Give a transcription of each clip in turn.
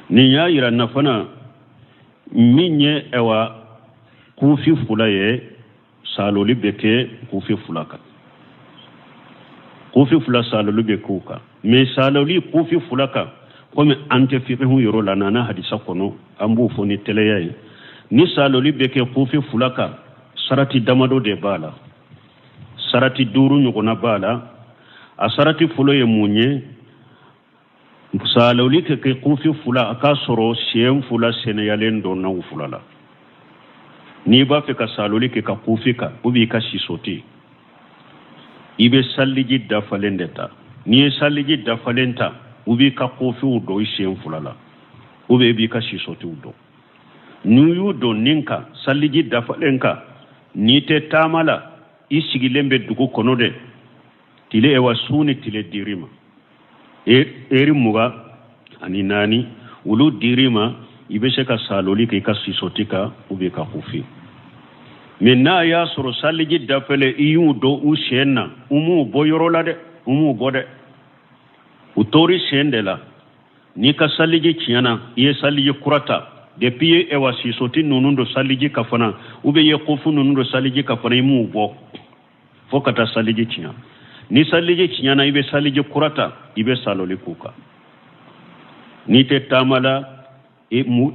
ni ya ira nafana minye ewa kufi fula ye saloli beke kufi fulaka kufi fula saloli bekuka me saloli kufi fulaka comme ante fiqhu yoro la nana hadisa kono ambu foni teleya ni saloli beke kufi fulaka sarati damado de bala sarati duru nyugona bala a sarati fulo ye munye saloli ke kufi fula aka soro siem fula seneyalen do na fula la ni ba fe ka saloli ke ka kufi ka ubi ka sisoti ibe salliji dafalendeta ni salliji dafalenta ubi ka kufi do siem fula la ube bi ka sisoti do nuyu do ninka salliji dafalenka ni te tamala isigilembe dugu kono de tile ewa suni tile dirima eri muga ani nani ulu dirima ibeshe ka saloli ke ka sisotika ube ka kufi menna ya soro saliji dafele iyu do ushena umu boyorola de umu bode utori shendela ni ka saliji chiana ye saliji kurata depuis ewa sisoti nunundo saliji kafana ube ye kufu nunundo saliji kafana imu bo fokata saliji chiana ni saliji chiana ibe saliji kurata ibe saloli kuka ni te tamala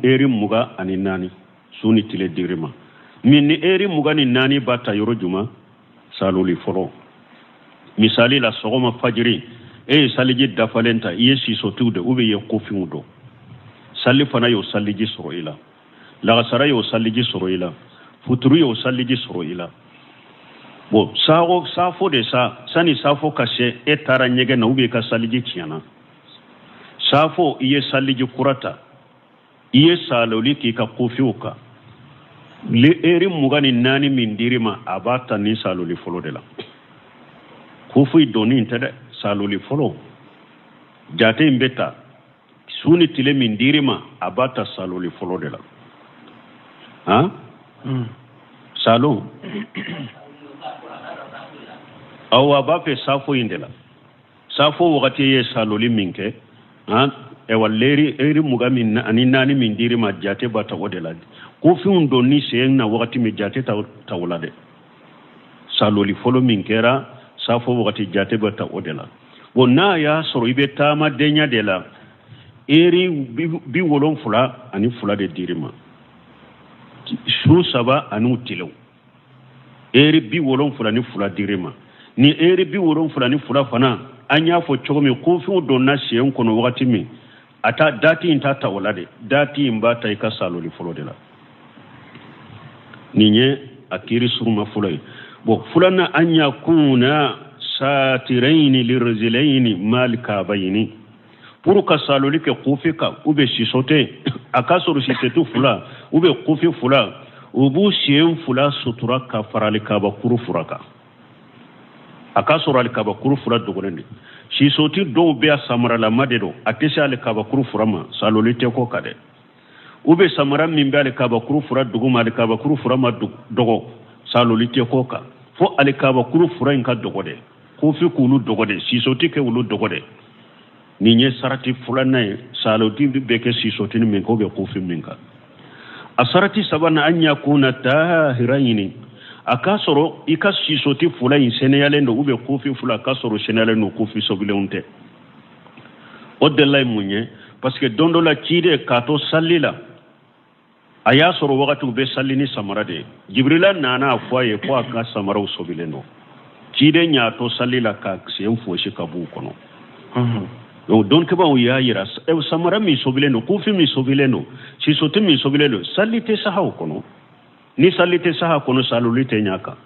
eri muga ani nani suni tile dirima min ni eri muga ni nani bata yoro juma saloli folo misali la sogoma fajiri saliji dafalenta iye sisoti ude ube ye kufi udo salli fana yo salliji soro ila lagasara yo salliji soro ila futuru yo salliji soro ila bo sago safo de sa sani safo kashe etara nyege na ube ka salliji chiana safo iye salliji kurata iye saloli ki ka kofiuka le eri mugani nani mindirima abata ni saloli folo de la kofi doni intede saloli folo jate mbeta suni tile mindirima abata saloli folo de la ha salo awa bape safo indela safo wakati ye saloli minke ha e walleri eri mugami ani nani mindirima jate bata odela ko fi undo ni sen na wakati mi jate tawlade saloli folo minkera safo wakati jate bata odela wonna ya soro ibe tama denya de la eri bi wolon fula ani fula de dirima su saba anu tilew eri bi wolon fula ni fula dirima ni eri bi wolon fula ni fula fana anya fo chogomi ko fi do na shen kono wakati mi ata dati inta tawlade dati imbata ika saloli folo de la ninye akiri suruma fulay bo fulana anya kuna satiraini lirzilaini malikabaini pour ka saloli ke kufika ube sisote akasoro sisetu fula ube kufi fula ubu siem fula sutura ka farali kaba kuru furaka akasoro al kaba kuru fura dogorendi sisoti do be samara la madedo atesha al kaba kuru furama saloli te ko kade ube samara mimbe al kaba kuru fura doguma al kaba kuru furama dogo saloli te ko ka fo al kaba kuru fura inka dogode kufi kulu dogode sisoti ke ulu dogode ninye sarati fulana saloti beke sisoti ni menko be kufi minka asarati sabana anya kuna tahiraini akasoro ika sisoti fulai seneyalendo ube kufi fula kasoro seneyalendo kufi sobileunte odelay munye parce que dondo la chide kato sallila aya soro wakati ube sallini samarade jibrila nana afwaye kwa ka samara sobileno chide nyato sallila ka semfo shikabu kono don ke ba ya yira samara mi sobileno kufi mi sobileno sisoti mi sobileno sallite saha kono ni sallite saha kono salulite nyaka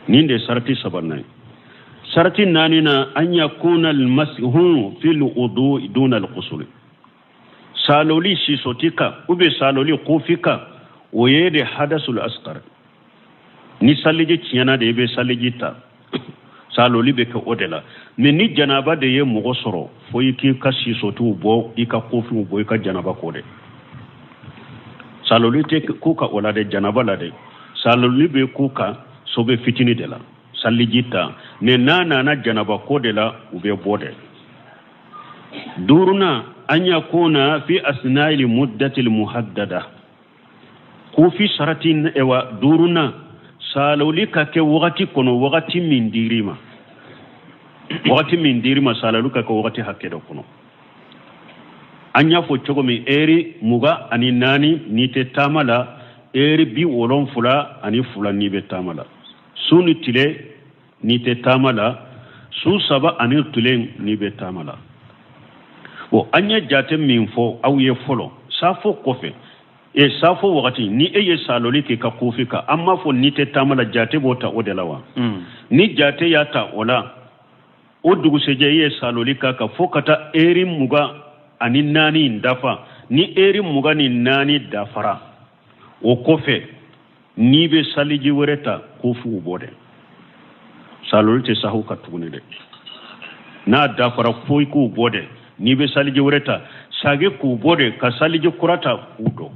ninde sarati sabanai sarati nani na an yakuna almashu fil wudu duna alqusul saloli sisotika ube saloli kufika oyede hadasul asqar ni sallije ciyana de be sallijita saloli be ka odela mais ni janaba de ye mugo soro fo yiki ka sisotu bo ika kufi bo ika janaba ko de saloli te kuka wala de janaba la de saloli be kuka sobe fitini de la sallijita ne nana na janaba ko de la ube bode duruna أن يكون في أثناء المدة المحددة كوفي سرتين إوا دورنا سالو لك كوغتي كنو وغتي من ديريما وغتي من ديريما سالو لك كوغتي هكذا كنو أن يفو تشغمي إيري مغا أني ناني نيتي تاملا إيري بي ولون فلا أني فلا نيبي تاملا سوني تلي نيتي تاملا سو سبا أني تلين نيبي تاملا bo anya jate min fo aw ye folo safo kofe e safo wakati ni eye saloli ke ka kofi ka amma fo ni te tamala jate bota odelawa ni jate yata ola o dugu seje ye saloli ka fo kata eri muga ani nani ndafa ni eri muga ni nani dafara o kofe ni be saliji wereta kofu ubode saloli te sahu ka tugune de na dafara foy ku ubode ni be salije wureta sage ku bode ka salije kurata udo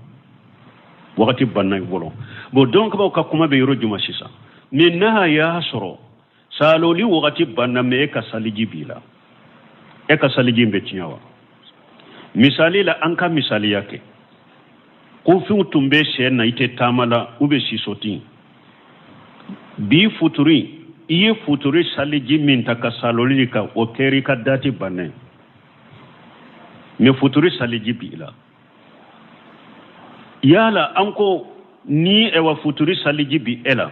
wakati banna bolo bo donc ba ka kuma be yoro juma sisa min naha ya soro saloli wakati banna me ka salije bila e ka salije be tinyawa misali la anka misali yake ko fi tumbe she na ite tamala ube sisoti bi futuri iye futuri salije min ta ka saloli ka o keri ka dati banne me futuri saliji bila yala anko ni ewa futuri saliji bi ela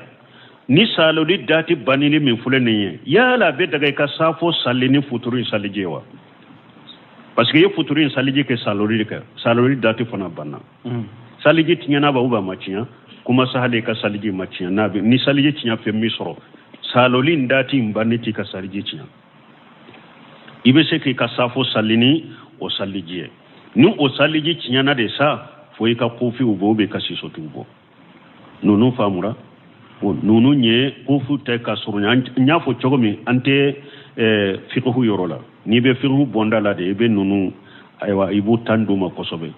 ni saloli dati banini min fulene ye yala be daga ka safo salini futuri saliji wa parce que ye futuri saliji ke saloli dati fana banna saliji tinyana ba uba machinya kuma sahale ka saliji machinya nabi ni saliji tinya fe misro saloli dati mbaniti ka saliji tinya ibe se ke ka safo salini o sallijiye nu o salliji tinyana de sa foi ka kofi ubo be kasi sotubo nunu famura nunu nye kofu te ka surunya nya fo chogomi ante fiqhu yorola ni be fiqhu bonda la de be nunu aywa ibu tanduma kosobe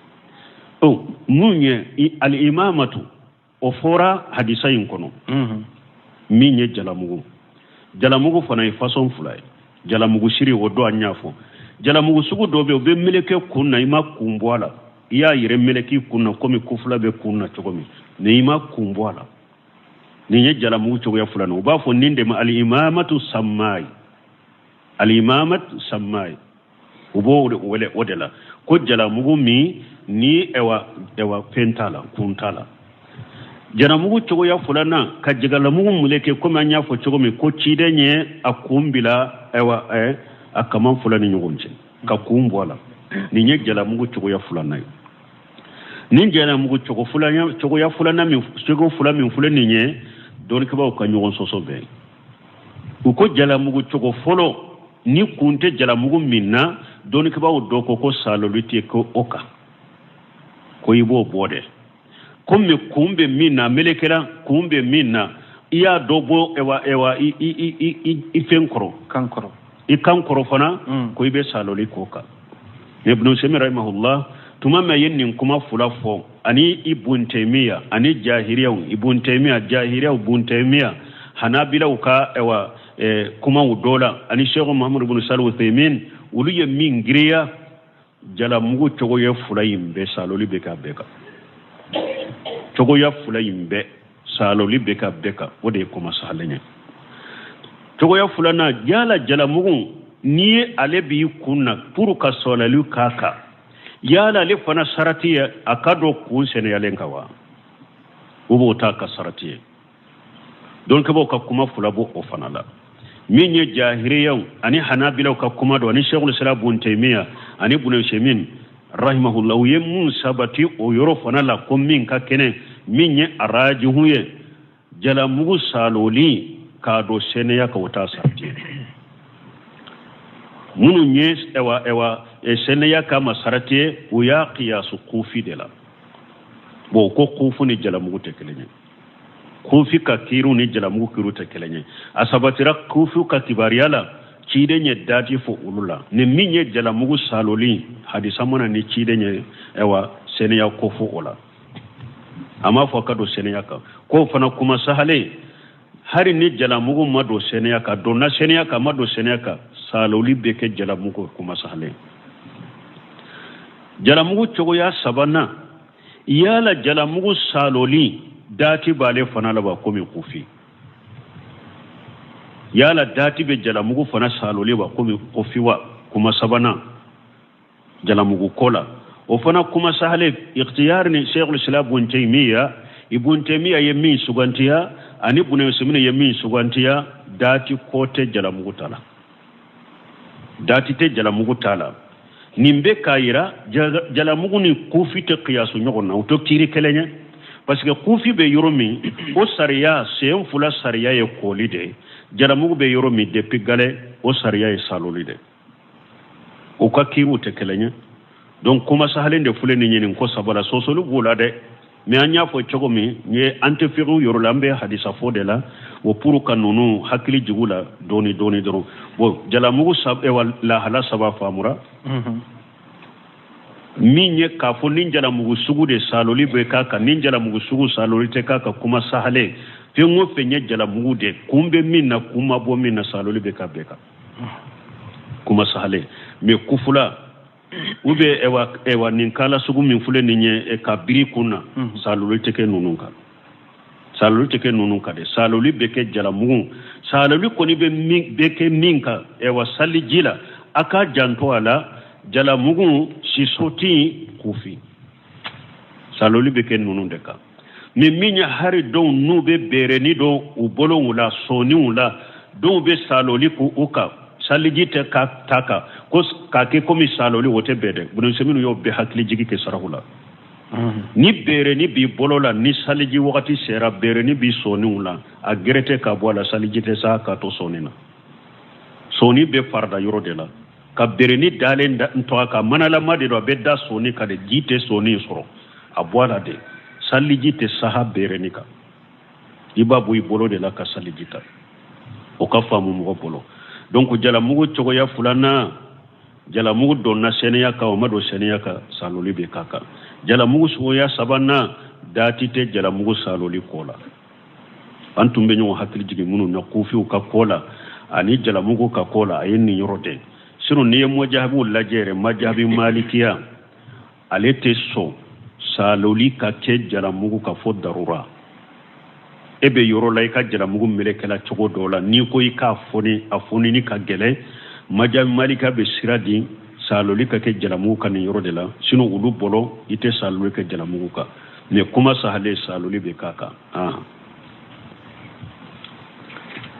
o munye al imamatu o fora hadisa yin kono minye jalamugu fana façon fulay jalamugu shiri o do anyafo jalamugu sugu dobe be meleke kunna ima kumbwala iya yire meleki kunna komi kufula be kunna chogomi ne ima kumbwala ni ye jalamugu chogo ya fulana uba fo ninde ma al imamatu sammai ubo wole odela ko jalamugu mi ni ewa pentala kuntala jalamugu chogo ya fulana ka jalamugu meleke komi anya fo chogomi ko chidenye akumbila ewa akaman fulani nyugonje ka kumbwala ni nye jalamugu chogo ya fulana ni jalamugu chogo ya fulana mi chogo fulana mi fulani nye don ka ba ka nyugon soso be uko jalamugu chogo folo ni kunte jalamugu minna don ka ba do ko salolite ko oka ko yibo bode komme kumbe minna melekera kumbe minna iya dobo ewa i fenkoro kankoro ikan korofana ko ibe saloli koka ibn Sami rahimahullah tumama yennin kuma fulafo ani ibn Taymiya ani jahiriya ibn Taymiya jahiriya ibn Taymiya hanabila ka ewa kuma udola ani Sheikh Muhammad ibn Salih Uthaymin uluye mingriya jala mugu chogo ya fulayimbe saloli beka chogo ya fulayimbe saloli beka ode kuma salenya chogo ya fulana jala mugun ni ale bi kunna puru ka solalu kaka yala le fana sarati akado kun sene yalen kawa ubo ta ka sarati don ka boka kuma fulabo o fanala minye jahiriyan ani hanabila ka kuma do ani shaykhul islam ibn taymiya ani ibn shamin rahimahullah yemun sabati o yoro fanala ko min ka kene minye arajihuye jala mugu saloli ka do sene ya ka wata sarti munu nye ewa sene ya ka masarati o ya qiyasu kufi dela bo ko kufu ni jala mugu tekelenye kufi ka kiru ni jala mugu kiru tekelenye asabatira kufi ka kibariyala cidenye dati fo ulula ni minye jala mugu saloli hadisa mona ni cidenye ewa sene ya kofu ola ama fo ka do sene ya ka ko fana kuma sahale hari ni jala mugu mado sene ya ka donna sene ya ka mado sene ya ka saloli beke jala mugu kuma sahale jalamugu cogoya sabana yala jalamugu saloli dati bale fana laba komi kufi yala dati be jalamugu fana saloli ba komi kufi wa kuma sabana jalamugu kola o fana kuma sahale ikhtiyar ni Sheikhul Islam Ibn Taymiya yemin sugantiya ani Ibn Usaymin yemin sugantiya dati kote jalamugu tala dati te jalamugu tala nimbe kayira jalamugu ni kufi te qiyasu nyogona uto kiri kelenya parce que kufi be yoromi o sariya sen fula sariya ye kolide jalamugu be yoromi depuis gale o sariya ye salolide o ka kiru te kelenya donc kuma sahalende fule ni nyini ko sabala sosolu bula de mais anya fo chogomi nye antefiru yorolambe hadisa fodela wo puru kanunu hakili jigula doni doro bo jalamugu sab e wala hala saba famura minye ka fo nin jalamugu sugu de saloli be kaka nin jalamugu sugu saloli te kaka kuma sahale fengo fenye jalamugu de kumbe minna kuma bo minna saloli be ka beka kuma sahale me kufula ube ewa ninkala sugu min fule ninye e kabiri kuna saloli teke nununka de saloli beke jalamugu saloli koni beke minka ewa sali jila aka janto ala jalamugu sisoti kufi saloli beke nunundeka mi minya hari don nube bereni do ubolo wula soni wula don be saloli ku uka salijite ka taka ko kake komi saloli wote bede Ibn Usaymin yo be hakli jigi ke sarahula ni bere ni bi bolola ni saliji wakati sera bere ni bi soni wula a gerete ka bola salijite sa ka to sonina soni be farda yoro de la ka bere ni dalen nto ka manala made do be da soni ka de jite soni soro a bola de salijite saha bere ni ka ibabu i bolo de la ka salijita o ka famu mo bolo donc jalamugu cogoya fulana jalamugu donna seniya ka o mado seniya ka saloli be kaka jalamugu soya sabana dati te jalamugu saloli kola antum be nyon hakili jigi munu na kufi ka kola ani jalamugu ka kola ayini yorote sino niye mojahabu lajere majahabi malikiya alete so saloli ka ke jalamugu ka fo darura ebe yoro la ka jalamugu melekela cogo dola ni ko ka afoni ni ka gele majam malika be siradi saloli ka ke jalamugu kan yoro de la sino ulu bolo ite saloli ka jalamugu ka ne kuma sahale saloli be kaka